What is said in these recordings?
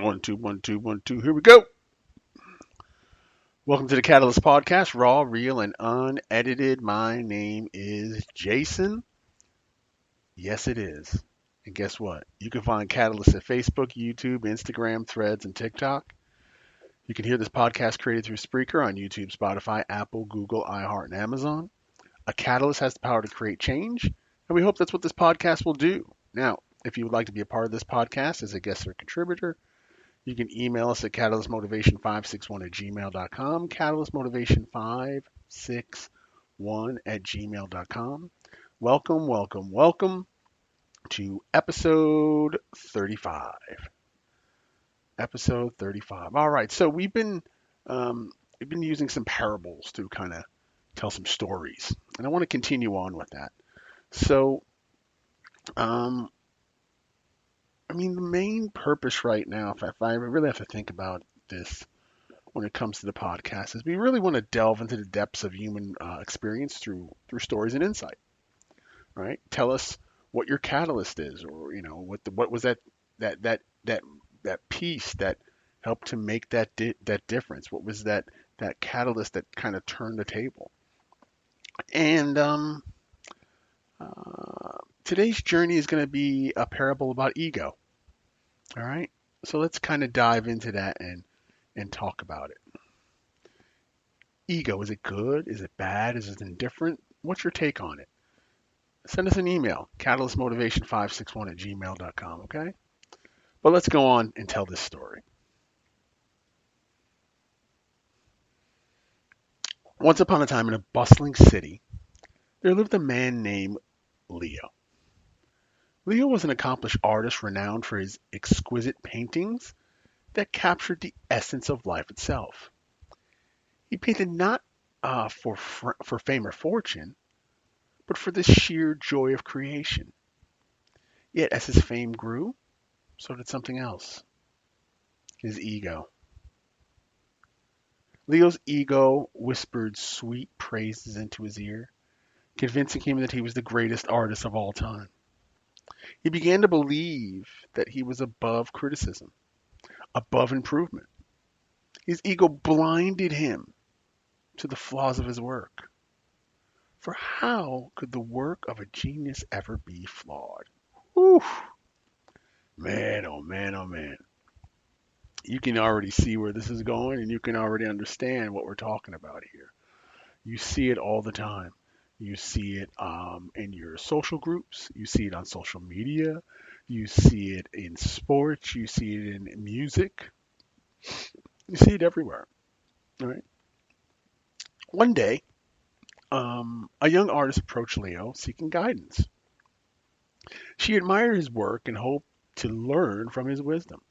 One, two, one, two, one, two. Here we go. Welcome to the Catalyst Podcast, raw, real, and unedited. My name is Jason. Yes, it is. And guess what? You can find Catalyst at Facebook, YouTube, Instagram, Threads, and TikTok. You can hear this podcast created through Spreaker on YouTube, Spotify, Apple, Google, iHeart, and Amazon. A catalyst has the power to create change, and we hope that's what this podcast will do. Now, if you would like to be a part of this podcast as a guest or contributor, you can email us at catalystmotivation561@gmail.com, catalystmotivation561@gmail.com. Welcome, welcome, welcome to episode 35. Episode 35. All right, so we've been using some parables to kind of tell some stories, and I want to continue on with that. So, the main purpose right now, if I really have to think about this when it comes to the podcast, is we really want to delve into the depths of human experience through stories and insight. Right? Tell us what your catalyst is, or what was that piece that helped to make that difference. What was that catalyst that kind of turned the table? And today's journey is going to be a parable about ego. All right, so let's kind of dive into that and talk about it. Ego, is it good? Is it bad? Is it indifferent? What's your take on it? Send us an email, catalystmotivation561@gmail.com, okay? But let's go on and tell this story. Once upon a time in a bustling city, there lived a man named Leo. Leo was an accomplished artist renowned for his exquisite paintings that captured the essence of life itself. He painted not for fame or fortune, but for the sheer joy of creation. Yet as his fame grew, so did something else, his ego. Leo's ego whispered sweet praises into his ear, convincing him that he was the greatest artist of all time. He began to believe that he was above criticism, above improvement. His ego blinded him to the flaws of his work. For how could the work of a genius ever be flawed? Whew. Man, oh man, oh man. You can already see where this is going, and you can already understand what we're talking about here. You see it all the time. You see it in your social groups. You see it on social media. You see it in sports. You see it in music. You see it everywhere. All right. One day, a young artist approached Leo seeking guidance. She admired his work and hoped to learn from his wisdom.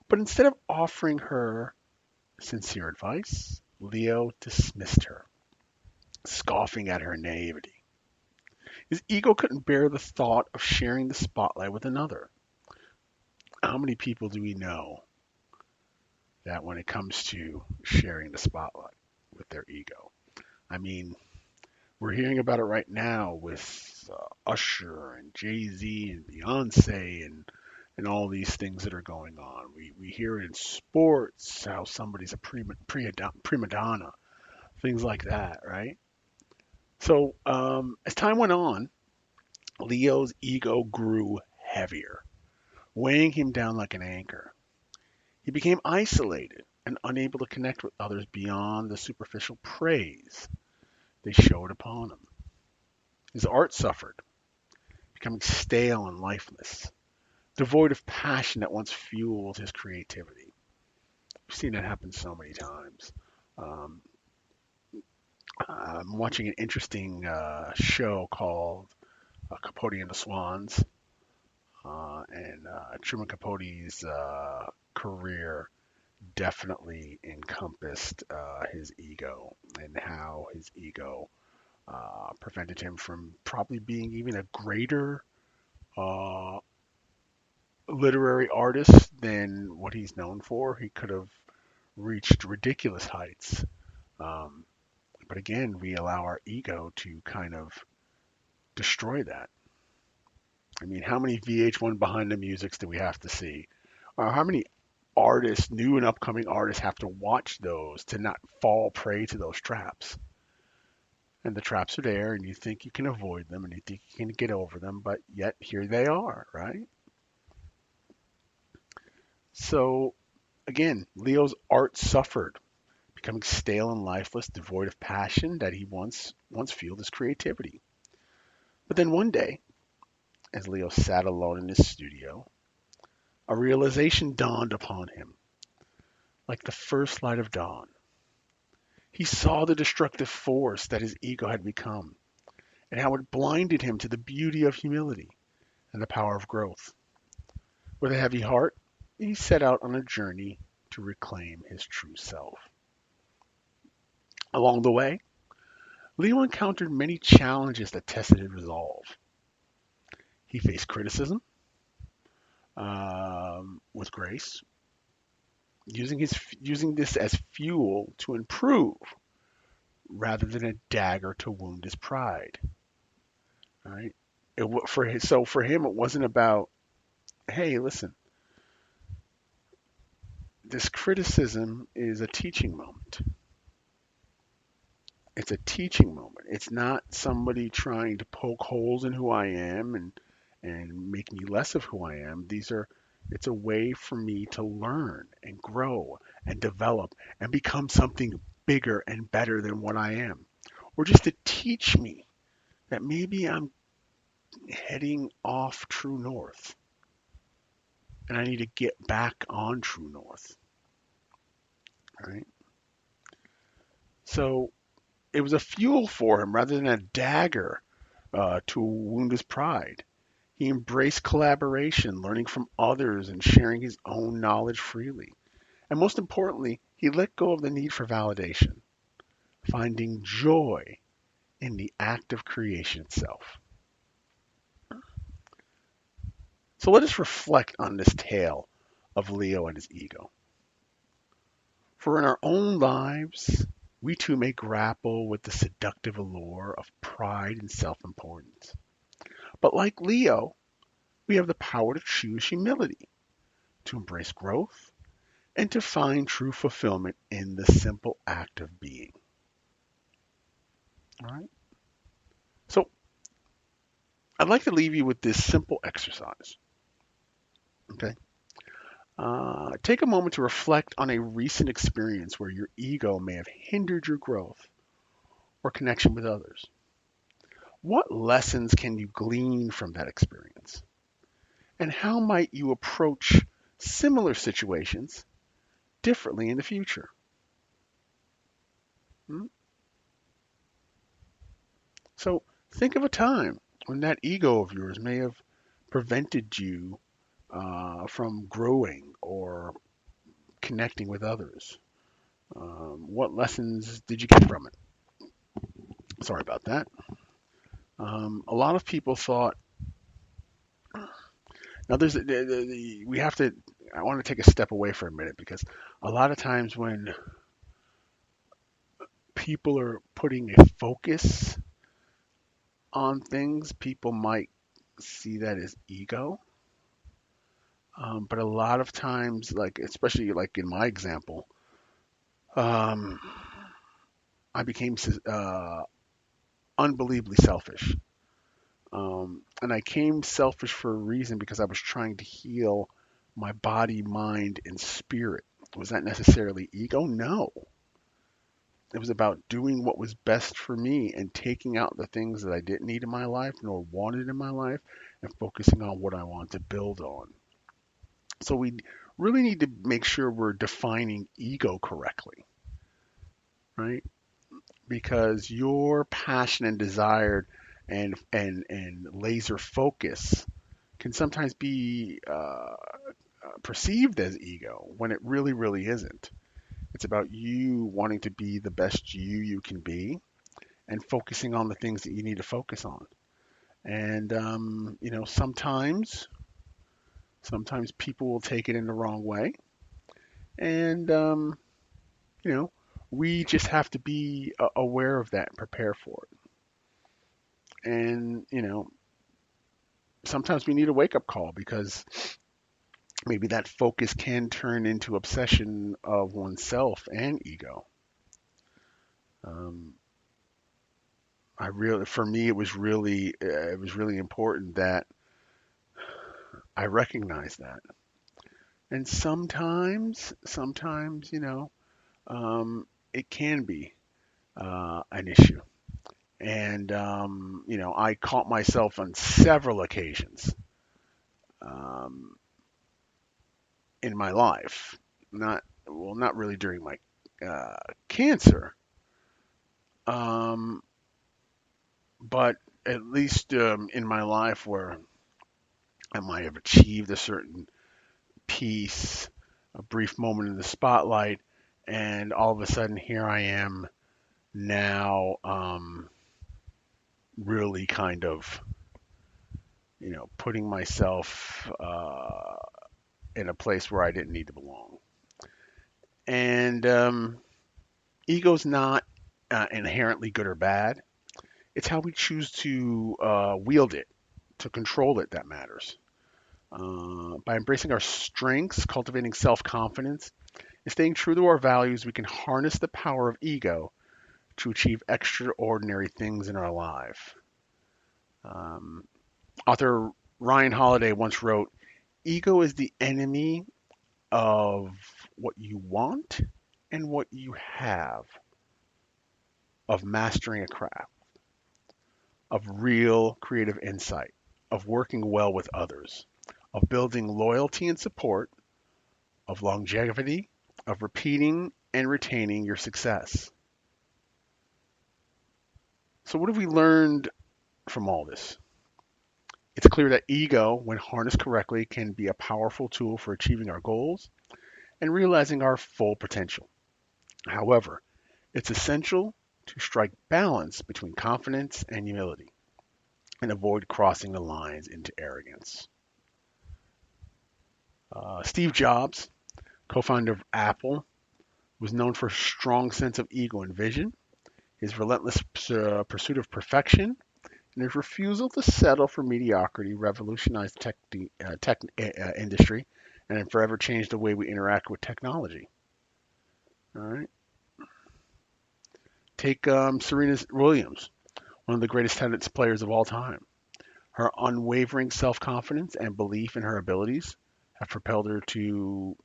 But instead of offering her sincere advice, Leo dismissed her, scoffing at her naivety. His ego couldn't bear the thought of sharing the spotlight with another. How many people do we know that when it comes to sharing the spotlight with their ego? I mean, we're hearing about it right now with Usher and Jay-Z and Beyonce and all these things that are going on. We hear it in sports, how somebody's a prima donna, things like that, right? So as time went on, Leo's ego grew heavier, weighing him down like an anchor. He became isolated and unable to connect with others beyond the superficial praise they showed upon him. His art suffered, becoming stale and lifeless, devoid of passion that once fueled his creativity. We've seen that happen so many times. I'm watching an interesting show called Capote and the Swans, and Truman Capote's career definitely encompassed his ego and how his ego prevented him from probably being even a greater uh, literary artist than what he's known for. He could have reached ridiculous heights. Um, but again, we allow our ego to kind of destroy that. I mean, how many VH1 behind the musics do we have to see? How many artists, new and upcoming artists, have to watch those to not fall prey to those traps? And the traps are there, and you think you can avoid them, and you think you can get over them, but yet here they are, right? So again, Leo's art suffered, becoming stale and lifeless, devoid of passion that he once fueled his creativity. But then one day, as Leo sat alone in his studio, a realization dawned upon him, like the first light of dawn. He saw the destructive force that his ego had become, and how it blinded him to the beauty of humility and the power of growth. With a heavy heart, he set out on a journey to reclaim his true self. Along the way, Leo encountered many challenges that tested his resolve. He faced criticism with grace, using this as fuel to improve rather than a dagger to wound his pride. Right? For him, it wasn't about, hey, listen, this criticism is a teaching moment. It's a teaching moment. It's not somebody trying to poke holes in who I am and make me less of who I am. It's a way for me to learn and grow and develop and become something bigger and better than what I am. Or just to teach me that maybe I'm heading off true north and I need to get back on true north. Right? So it was a fuel for him rather than a dagger to wound his pride. He embraced collaboration, learning from others and sharing his own knowledge freely. And most importantly, he let go of the need for validation, finding joy in the act of creation itself. So let us reflect on this tale of Leo and his ego. For in our own lives, we too may grapple with the seductive allure of pride and self-importance. But like Leo, we have the power to choose humility, to embrace growth, and to find true fulfillment in the simple act of being. All right? So I'd like to leave you with this simple exercise. Okay? Take a moment to reflect on a recent experience where your ego may have hindered your growth or connection with others. What lessons can you glean from that experience? And how might you approach similar situations differently in the future? Hmm? So think of a time when that ego of yours may have prevented you from growing or connecting with others. What lessons did you get from it? Sorry about that. A lot of people thought. Now, we have to. I want to take a step away for a minute because a lot of times when people are putting a focus on things, people might see that as ego. But a lot of times, like especially like in my example, um, I became unbelievably selfish. And I came selfish for a reason because I was trying to heal my body, mind, and spirit. Was that necessarily ego? No. It was about doing what was best for me and taking out the things that I didn't need in my life nor wanted in my life and focusing on what I want to build on. So we really need to make sure we're defining ego correctly, right? Because your passion and desire and laser focus can sometimes be perceived as ego when it really, really isn't. It's about you wanting to be the best you can be and focusing on the things that you need to focus on. And sometimes people will take it in the wrong way, and you know, we just have to be aware of that and prepare for it. And sometimes we need a wake up call because maybe that focus can turn into obsession of oneself and ego. Um, for me, it was really important that I recognize that. And sometimes, it can be an issue. And, I caught myself on several occasions um, in my life. Not really during my cancer, um, but at least in my life where I might have achieved a certain piece, a brief moment in the spotlight, and all of a sudden here I am now, really kind of, putting myself in a place where I didn't need to belong. And ego's not inherently good or bad. It's how we choose to wield it, to control it that matters. By embracing our strengths, cultivating self confidence, and staying true to our values, we can harness the power of ego to achieve extraordinary things in our life. Um, Author Ryan Holiday once wrote, ego is the enemy of what you want and what you have, of mastering a craft, of real creative insight, of working well with others, of building loyalty and support, of longevity, of repeating and retaining your success. So, what have we learned from all this? It's clear that ego, when harnessed correctly, can be a powerful tool for achieving our goals and realizing our full potential. However, it's essential to strike balance between confidence and humility and avoid crossing the lines into arrogance. Steve Jobs, co-founder of Apple, was known for a strong sense of ego and vision. His relentless pursuit of perfection and his refusal to settle for mediocrity revolutionized the tech industry and forever changed the way we interact with technology. All right. Take Serena Williams, one of the greatest tennis players of all time. Her unwavering self-confidence and belief in her abilities have propelled her to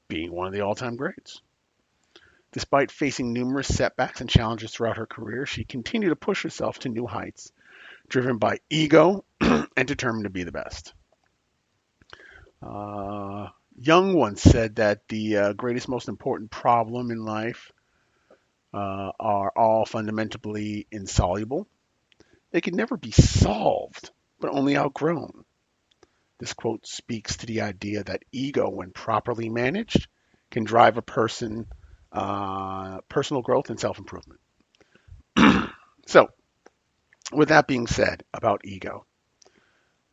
being one of the all-time greats. Despite facing numerous setbacks and challenges throughout her career, she continued to push herself to new heights, driven by ego and determined to be the best. Jung once said that the greatest, most important problem in life are all fundamentally insoluble. They can never be solved, but only outgrown. This quote speaks to the idea that ego, when properly managed, can drive a personal growth and self-improvement. So, with that being said about ego,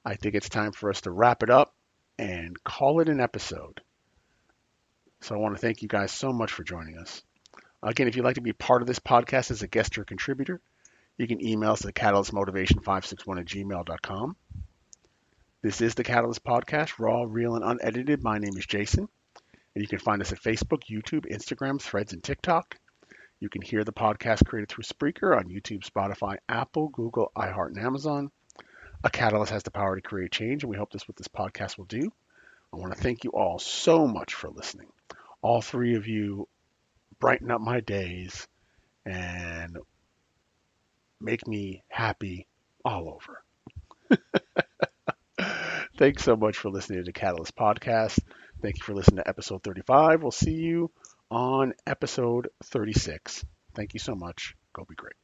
I think it's time for us to wrap it up and call it an episode. So I want to thank you guys so much for joining us. Again, if you'd like to be part of this podcast as a guest or contributor, you can email us at catalystmotivation561@gmail.com. This is the Catalyst Podcast, raw, real, and unedited. My name is Jason, and you can find us at Facebook, YouTube, Instagram, Threads, and TikTok. You can hear the podcast created through Spreaker on YouTube, Spotify, Apple, Google, iHeart, and Amazon. A catalyst has the power to create change, and we hope this what this podcast will do. I want to thank you all so much for listening. All three of you brighten up my days and make me happy all over. Thanks so much for listening to the Catalyst Podcast. Thank you for listening to episode 35. We'll see you on episode 36. Thank you so much. Go be great.